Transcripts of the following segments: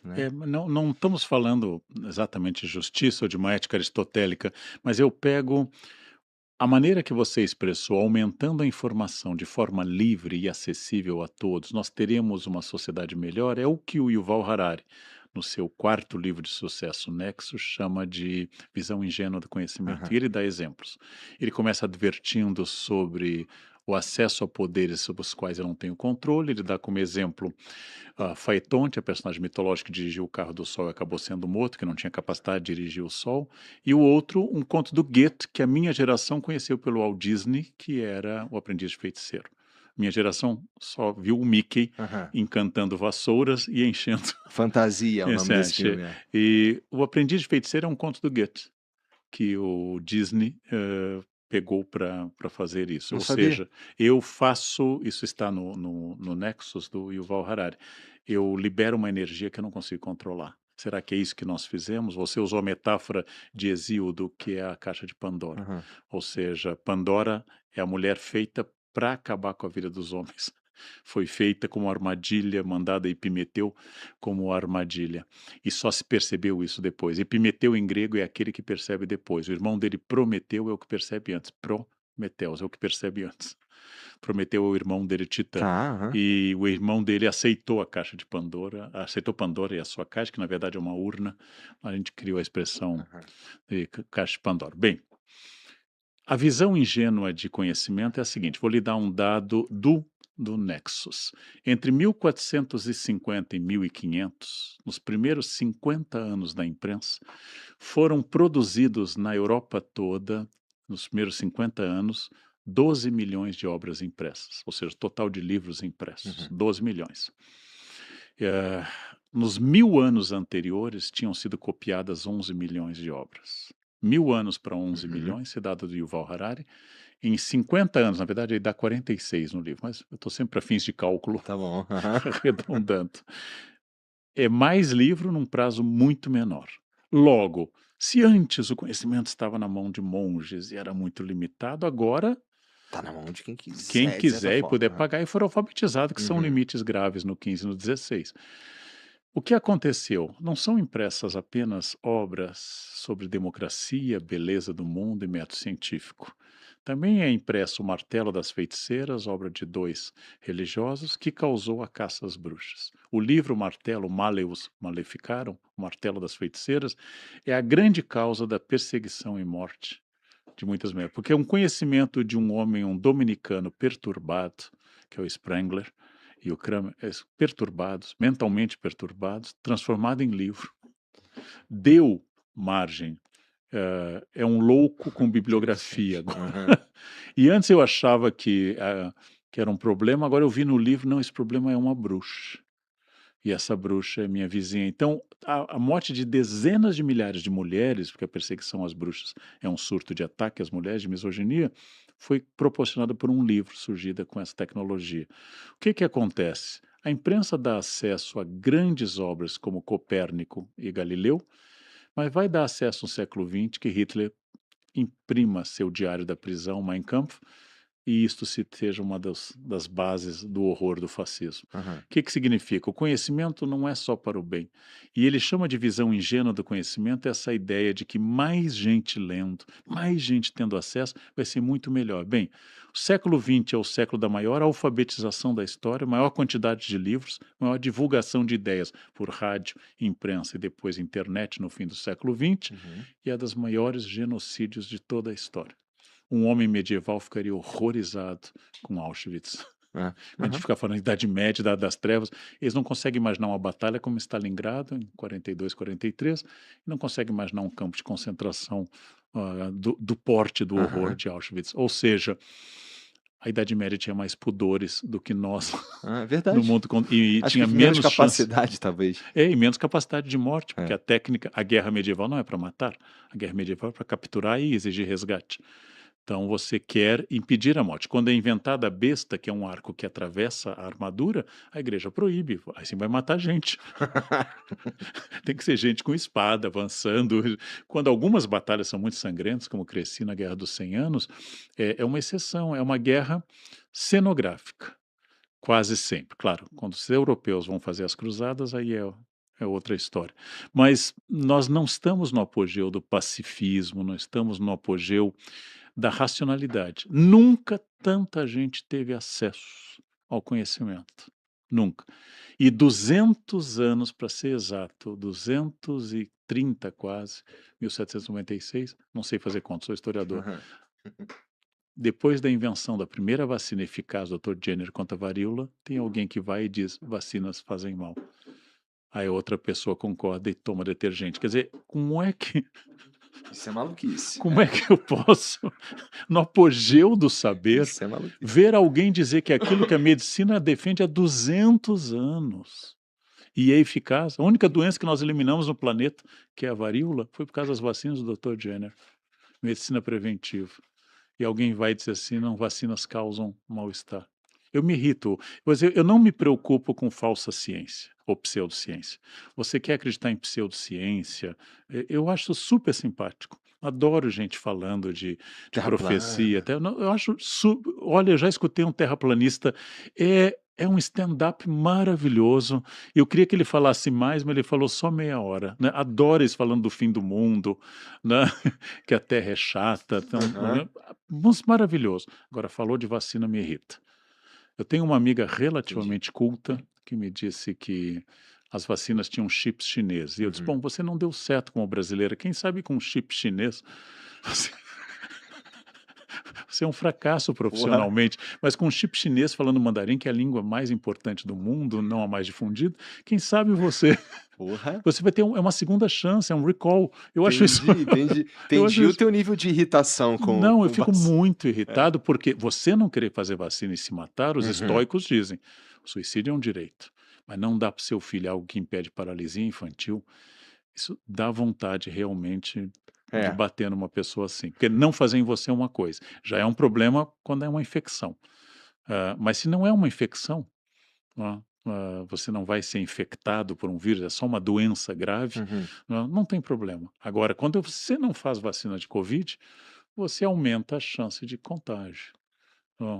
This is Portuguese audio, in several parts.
né. Não estamos falando exatamente de justiça ou de uma ética aristotélica, mas eu pego a maneira que você expressou, aumentando a informação de forma livre e acessível a todos, nós teremos uma sociedade melhor, é o que o Yuval Harari, no seu quarto livro de sucesso, Nexo, chama de visão ingênua do conhecimento. E Aham. ele dá exemplos. Ele começa advertindo sobre o acesso a poderes sobre os quais eu não tenho controle. Ele dá como exemplo Faetonte, a personagem mitológica que dirigiu o carro do Sol e acabou sendo morto, que não tinha capacidade de dirigir o Sol. E o outro, um conto do Goethe, que a minha geração conheceu pelo Walt Disney, que era O Aprendiz de Feiticeiro. Minha geração só viu o Mickey Aham. encantando vassouras e enchendo. Fantasia é o nome Esse desse é, filme, é. e O Aprendiz de Feiticeiro é um conto do Goethe, que o Disney pegou para fazer isso. Não Ou sabia. seja, eu faço, isso está no Nexus do Yuval Harari, eu libero uma energia que eu não consigo controlar. Será que é isso que nós fizemos? Você usou a metáfora de Hesíodo, que é a caixa de Pandora. Aham. Ou seja, Pandora é a mulher feita para acabar com a vida dos homens. Foi feita como armadilha, mandada a Epimeteu como armadilha. E só se percebeu isso depois. Epimeteu em grego é aquele que percebe depois. O irmão dele, Prometeu, é o que percebe antes. Prometeus é o que percebe antes. Prometeu é o irmão dele, Titã. Tá, aham. E o irmão dele aceitou a caixa de Pandora, aceitou Pandora e a sua caixa, que na verdade é uma urna. A gente criou a expressão Aham. de caixa de Pandora. Bem, a visão ingênua de conhecimento é a seguinte: vou lhe dar um dado do Nexus. Entre 1450 e 1500, nos primeiros 50 anos da imprensa, foram produzidos na Europa toda, nos primeiros 50 anos, 12 milhões de obras impressas, ou seja, total de livros impressos, Uhum. 12 milhões. Eh, Nos 1000 anos anteriores, tinham sido copiadas 11 milhões de obras. 1000 anos para 11 Uhum. milhões, esse dado do Yuval Harari. Em 50 anos, na verdade, ele dá 46 no livro, mas eu estou sempre para fins de cálculo, Tá bom. Aham. arredondando. É mais livro num prazo muito menor. Logo, se antes o conhecimento estava na mão de monges e era muito limitado, agora Tá na mão de quem quem quiser, de certa quiser e puder forma. Aham. pagar e for alfabetizado, que são Uhum. limites graves no 15 e no 16. O que aconteceu? Não são impressas apenas obras sobre democracia, beleza do mundo e método científico. Também é impresso o Martelo das Feiticeiras, obra de dois religiosos, que causou a caça às bruxas. O livro Martelo, Maleus Maleficaram, o Martelo das Feiticeiras, é a grande causa da perseguição e morte de muitas mulheres, porque é um conhecimento de um homem, um dominicano perturbado, que é o Sprengler, e o Kramer, perturbados, mentalmente perturbados, transformado em livro, deu margem. É um louco com bibliografia Interessante. agora. Aham. E antes eu achava que era um problema, agora eu vi no livro, não, esse problema é uma bruxa. E essa bruxa é minha vizinha. Então, a morte de dezenas de milhares de mulheres, porque a perseguição às bruxas é um surto de ataque às mulheres, de misoginia, foi proporcionada por um livro surgida com essa tecnologia. O que que acontece? A imprensa dá acesso a grandes obras como Copérnico e Galileu, mas vai dar acesso no século XX que Hitler imprima seu diário da prisão, Mein Kampf, e isto se seja uma das bases do horror do fascismo. Aham. O que que significa? O conhecimento não é só para o bem. E ele chama de visão ingênua do conhecimento essa ideia de que mais gente lendo, mais gente tendo acesso, vai ser muito melhor. Bem, o século XX é o século da maior alfabetização da história, maior quantidade de livros, maior divulgação de ideias por rádio, imprensa e depois internet no fim do século XX, Uhum. e é das maiores genocídios de toda a história. Um homem medieval ficaria horrorizado com Auschwitz. É. A gente Aham. fica falando da Idade Média, das trevas, eles não conseguem imaginar uma batalha como Stalingrado, em 42, 43, e não conseguem imaginar um campo de concentração do porte do horror Aham. de Auschwitz. Ou seja, a Idade Média tinha mais pudores do que nós Ah, é no verdade. mundo, e Acho que tinha menos menos chance. capacidade, talvez. E menos capacidade de morte, porque É. a técnica, a guerra medieval não é para matar, a guerra medieval é para capturar e exigir resgate. Então você quer impedir a morte. Quando é inventada a besta, que é um arco que atravessa a armadura, a igreja proíbe, assim vai matar gente. Tem que ser gente com espada, avançando. Quando algumas batalhas são muito sangrentas, como cresci na Guerra dos 100 Anos, é uma exceção, é uma guerra cenográfica, quase sempre. Claro, quando os europeus vão fazer as cruzadas, aí é outra história. Mas nós não estamos no apogeu do pacifismo, não estamos no apogeu da racionalidade. Nunca tanta gente teve acesso ao conhecimento, nunca. E 200 anos, para ser exato, 230 quase, 1796, não sei fazer conta, sou historiador. Aham. Depois da invenção da primeira vacina eficaz do Dr. Jenner contra a varíola, tem alguém que vai e diz: vacinas fazem mal. Aí outra pessoa concorda e toma detergente. Quer dizer, Isso é maluquice. como é que eu posso, no apogeu do saber, Isso é maluquice. ver alguém dizer que aquilo que a medicina defende há 200 anos e é eficaz? A única doença que nós eliminamos no planeta, que é a varíola, foi por causa das vacinas do Dr. Jenner, medicina preventiva. E alguém vai dizer assim: não, vacinas causam mal-estar. Eu me irrito, mas eu não me preocupo com falsa ciência ou pseudociência. Você quer acreditar em pseudociência? Eu acho super simpático. Adoro gente falando de Terra profecia. plana. Até, eu acho. Olha, eu já escutei um terraplanista. É um stand-up maravilhoso. Eu queria que ele falasse mais, mas ele falou só meia hora. Né? Adoro eles falando do fim do mundo, né? Que a Terra é chata. Então, Aham. maravilhoso. Agora, falou de vacina, me irrita. Eu tenho uma amiga Entendi. relativamente culta que me disse que as vacinas tinham chips chineses. E eu disse: Uhum. bom, você não deu certo como brasileira. Quem sabe com um chip chinês você, você é um fracasso Porra. profissionalmente. Mas com um chip chinês falando mandarim, que é a língua mais importante do mundo, não a mais difundida, quem sabe você Porra. você vai ter é uma segunda chance, é um recall. Eu acho isso, Entendi, entendi. eu acho Entendi o isso. teu nível de irritação com Não, eu com fico vaci muito é. irritado, porque você não querer fazer vacina e se matar, os Uhum. estoicos dizem: "O suicídio é um direito, mas não dá para o seu filho algo que impede paralisia infantil". Isso dá vontade realmente de É. bater numa pessoa assim, porque não fazer em você é uma coisa, já é um problema quando é uma infecção. Mas se não é uma infecção, você não vai ser infectado por um vírus, é só uma doença grave, Uhum. não tem problema. Agora, quando você não faz vacina de covid, você aumenta a chance de contágio.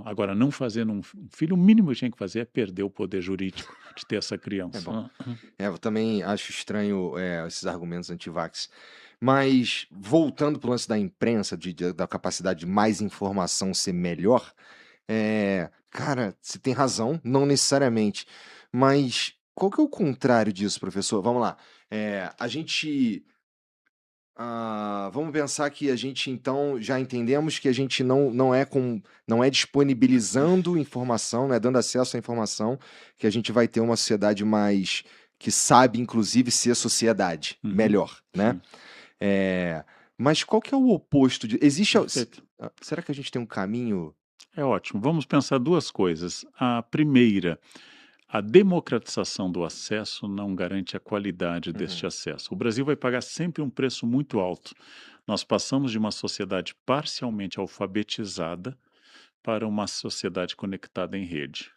Agora, não fazendo um filho, o mínimo que tinha que fazer é perder o poder jurídico de ter essa É criança. bom. Eu também acho estranho, esses argumentos antivax. Mas voltando para o lance da imprensa, da capacidade de mais informação ser melhor, cara, você tem razão, não necessariamente. Mas qual que é o contrário disso, professor? Vamos lá. A gente vamos pensar que a gente então já entendemos que a gente não é disponibilizando informação, não é dando acesso à informação, que a gente vai ter uma sociedade mais que sabe, inclusive, ser sociedade Uhum, melhor, né? sim, Eh, mas qual que é o oposto de existe al se perfeito. será que a gente tem um caminho É ótimo. Vamos pensar duas coisas. A primeira, a democratização do acesso não garante a qualidade uhum, deste acesso. O Brasil vai pagar sempre um preço muito alto. Nós passamos de uma sociedade parcialmente alfabetizada para uma sociedade conectada em rede.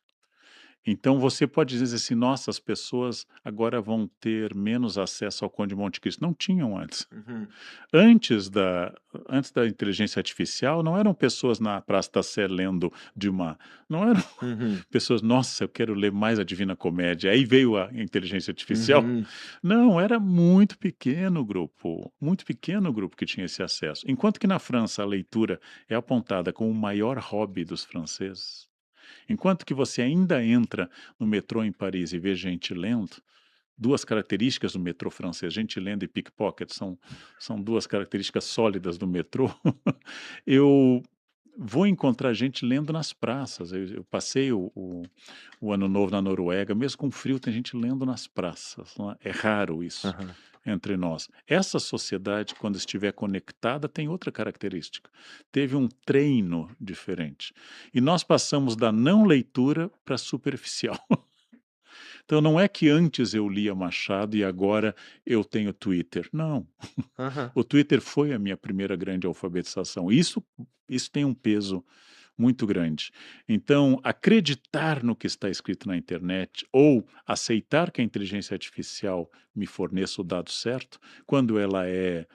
Então você pode dizer assim: nossa, as pessoas agora vão ter menos acesso ao Conde de Monte Cristo. Não tinham antes. uhum, Antes da, antes da inteligência artificial, não eram pessoas na Praça da Sé lendo Dumas. Não eram uhum, pessoas, nossa, eu quero ler mais a Divina Comédia. Aí veio a inteligência artificial. uhum, Não, era muito pequeno o grupo que tinha esse acesso. Enquanto que na França a leitura é apontada como o maior hobby dos franceses, enquanto que você ainda entra no metrô em Paris e vê gente lendo, duas características do metrô francês, gente lendo e pickpocket, são duas características sólidas do metrô. Eu vou encontrar gente lendo nas praças. Eu passei o Ano Novo na Noruega, mesmo com frio, tem gente lendo nas praças. Não é? É raro isso aham, entre nós. Essa sociedade, quando estiver conectada, tem outra característica. Teve um treino diferente. E nós passamos da não leitura para a superficial. Então não é que antes eu lia Machado e agora eu tenho Twitter. Não. aham. O Twitter foi a minha primeira grande alfabetização. Isso tem um peso muito grande. Então, acreditar no que está escrito na internet ou aceitar que a inteligência artificial me forneça o dado certo, quando ela é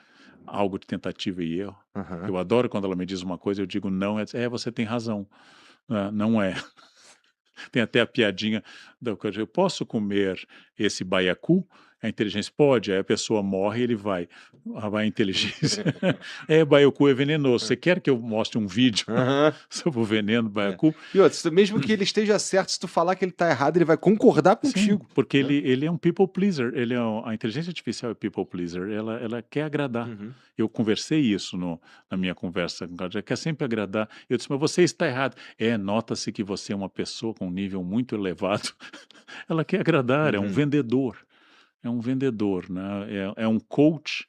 algo de tentativa e erro. Aham. Eu adoro quando ela me diz uma coisa, eu digo não, você tem razão. Não é. Tem até a piadinha da coisa, eu posso comer esse baiacu? A inteligência pode, aí a pessoa morre, ele vai. Vai a inteligência. Baiacu é venenoso. Você quer que eu mostre um vídeo Aham. sobre o veneno do É. baiacu? E outra, mesmo que ele esteja certo, se tu falar que ele tá errado, ele vai concordar Sim, contigo, porque né? ele é um people pleaser, a inteligência artificial é people pleaser, ela quer agradar. Uhum. Eu conversei isso na minha conversa com ela, ela quer sempre agradar. Eu disse: "Mas você está errado". Nota-se que você é uma pessoa com um nível muito elevado. Ela quer agradar, Uhum. é um vendedor, né, é um coach,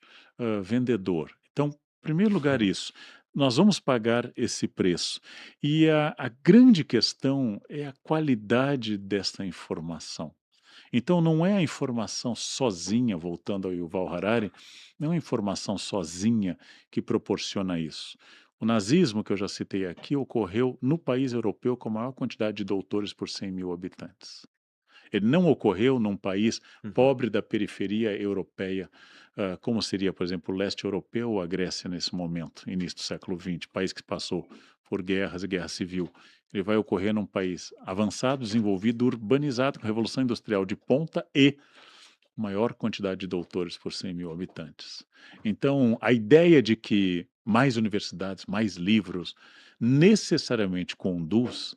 vendedor. Então, em primeiro lugar isso, nós vamos pagar esse preço. E a grande questão é a qualidade desta informação. Então não é a informação sozinha, voltando ao Yuval Harari, não é a informação sozinha que proporciona isso. O nazismo, que eu já citei aqui, ocorreu no país europeu com a maior quantidade de doutores por 100.000 habitantes. Ele não ocorreu num país Uhum. pobre da periferia europeia, como seria, por exemplo, o leste europeu ou a Grécia nesse momento, início do século XX, país que passou por guerras e guerra civil. Ele vai ocorrer num país avançado, desenvolvido, urbanizado, com revolução industrial de ponta e maior quantidade de doutores por 100.000 habitantes. Então, a ideia de que mais universidades, mais livros, necessariamente conduz,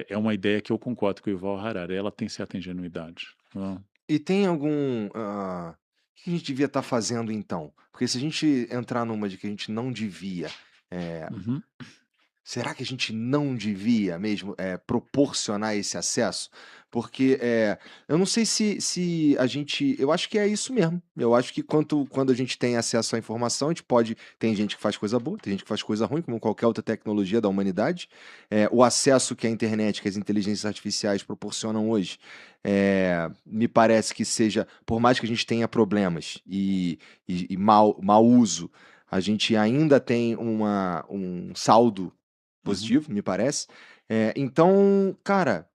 é uma ideia que eu concordo com o Yuval Harari, ela tem certa ingenuidade, né. E tem algum, o que a gente devia estar fazendo então? Porque se a gente entrar numa de que a gente não devia, eh, Uhum, será que a gente não devia mesmo, proporcionar esse acesso? Porque, eu não sei se a gente eu acho que é isso mesmo. Eu acho que quando a gente tem acesso à informação, a gente pode tem gente que faz coisa boa, tem gente que faz coisa ruim, como qualquer outra tecnologia da humanidade. O acesso que a internet, que as inteligências artificiais proporcionam hoje, me parece que seja por mais que a gente tenha problemas e mau uso, a gente ainda tem um saldo uhum. positivo, me parece. Então, cara,